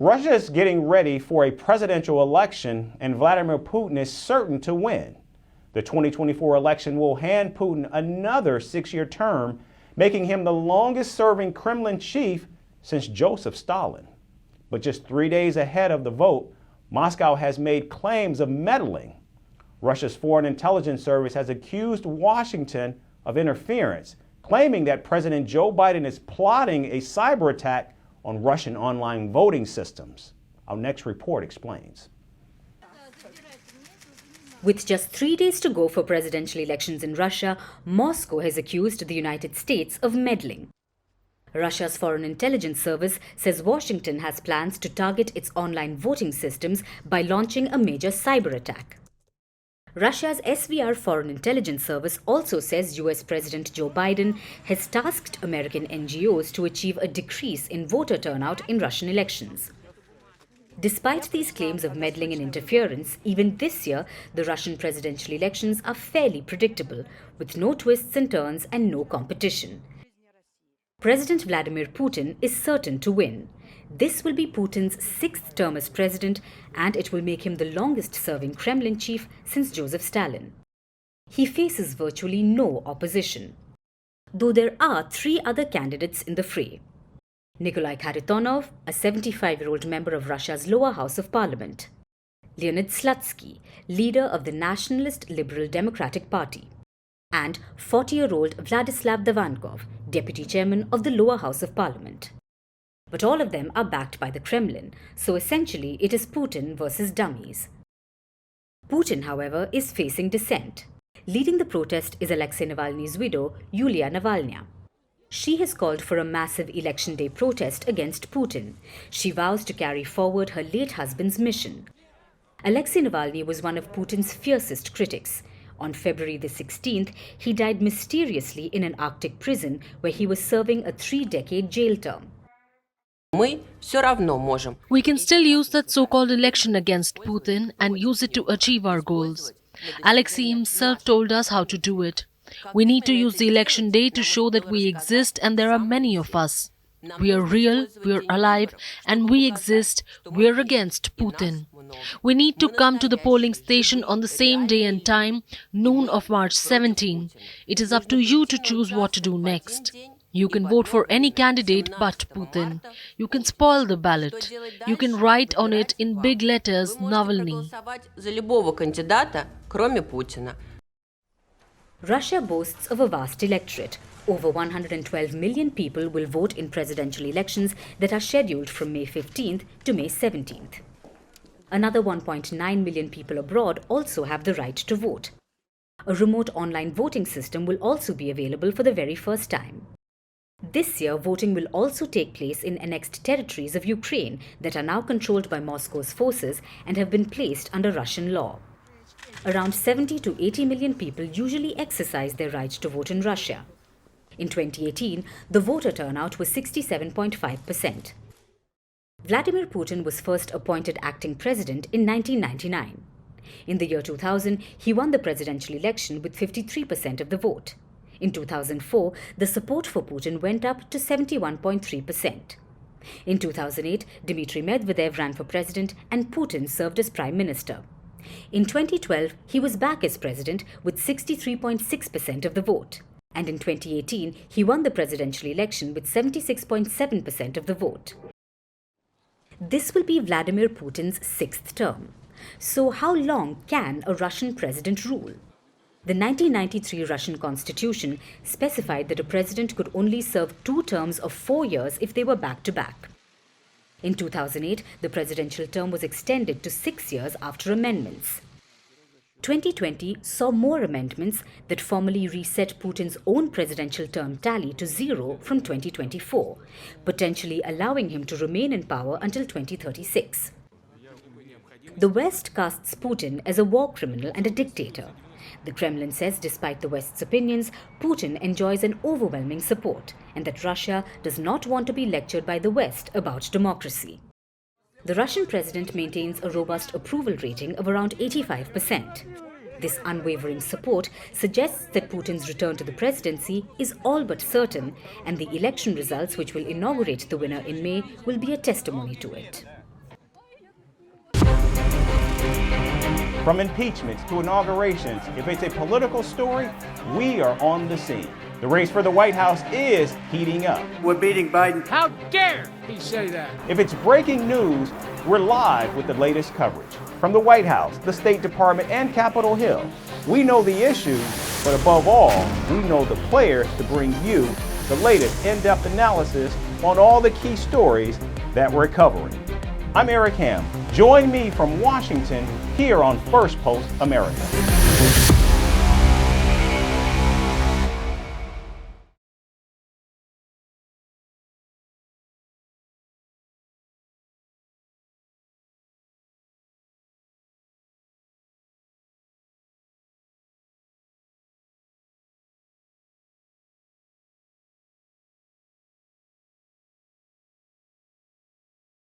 Russia is getting ready for a presidential election, and Vladimir Putin is certain to win. The 2024 election will hand Putin another 6-year term, making him the longest-serving Kremlin chief since Joseph Stalin. But just 3 days ahead of the vote, Moscow has made claims of meddling. Russia's Foreign Intelligence Service has accused Washington of interference, claiming that President Joe Biden is plotting a cyber attack on Russian online voting systems. Our next report explains. With just 3 days to go for presidential elections in Russia, Moscow has accused the United States of meddling. Russia's Foreign Intelligence Service says Washington has plans to target its online voting systems by launching a major cyber attack. Russia's SVR Foreign Intelligence Service also says US President Joe Biden has tasked American NGOs to achieve a decrease in voter turnout in Russian elections. Despite these claims of meddling and interference, even this year, the Russian presidential elections are fairly predictable, with no twists and turns and no competition. President Vladimir Putin is certain to win. This will be Putin's 6th term as president, and it will make him the longest-serving Kremlin chief since Joseph Stalin. He faces virtually no opposition, though there are 3 other candidates in the fray. Nikolai Kharitonov, a 75-year-old member of Russia's lower house of parliament. Leonid Slutsky, leader of the Nationalist Liberal Democratic Party. And 40-year-old Vladislav Davankov, deputy chairman of the lower house of parliament. But all of them are backed by the Kremlin, so essentially it is Putin versus dummies. Putin, however, is facing dissent. Leading the protest is Alexei Navalny's widow, Yulia Navalnya. She has called for a massive election day protest against Putin. She vows to carry forward her late husband's mission. Alexei Navalny was one of Putin's fiercest critics. On February the 16th, he died mysteriously in an Arctic prison where he was serving a 3-decade jail term. We can still use that so-called election against Putin and use it to achieve our goals. Alexei himself told us how to do it. We need to use the election day to show that we exist, and there are many of us. We are real, we are alive, and we exist. We are against Putin. We need to come to the polling station on the same day and time, noon of March 17. It is up to you to choose what to do next. You can vote for any candidate but Putin. You can spoil the ballot. You can write on it in big letters, Navalny. Russia boasts of a vast electorate. Over 112 million people will vote in presidential elections that are scheduled from May 15th to May 17th. Another 1.9 million people abroad also have the right to vote. A remote online voting system will also be available for the very first time. This year, voting will also take place in annexed territories of Ukraine that are now controlled by Moscow's forces and have been placed under Russian law. Around 70 to 80 million people usually exercise their right to vote in Russia. In 2018, the voter turnout was 67.5%. Vladimir Putin was first appointed acting president in 1999. In the year 2000, he won the presidential election with 53% of the vote. In 2004, the support for Putin went up to 71.3%. In 2008, Dmitry Medvedev ran for president and Putin served as prime minister. In 2012, he was back as president with 63.6% of the vote. And in 2018, he won the presidential election with 76.7% of the vote. This will be Vladimir Putin's 6th term. So how long can a Russian president rule? The 1993 Russian constitution specified that a president could only serve 2 terms of 4 years if they were back-to-back. In 2008, the presidential term was extended to 6 years after amendments. 2020 saw more amendments that formally reset Putin's own presidential term tally to 0 from 2024, potentially allowing him to remain in power until 2036. The West casts Putin as a war criminal and a dictator. The Kremlin says despite the West's opinions, Putin enjoys an overwhelming support and that Russia does not want to be lectured by the West about democracy. The Russian president maintains a robust approval rating of around 85%. This unwavering support suggests that Putin's return to the presidency is all but certain, and the election results which will inaugurate the winner in May will be a testimony to it. From impeachments to inaugurations, if it's a political story, we are on the scene. The race for the White House is heating up. We're beating Biden. How dare he say that? If it's breaking news, we're live with the latest coverage. From the White House, the State Department, and Capitol Hill, we know the issues, but above all, we know the players to bring you the latest in-depth analysis on all the key stories that we're covering. I'm Eric Ham. Join me from Washington here on Firstpost America.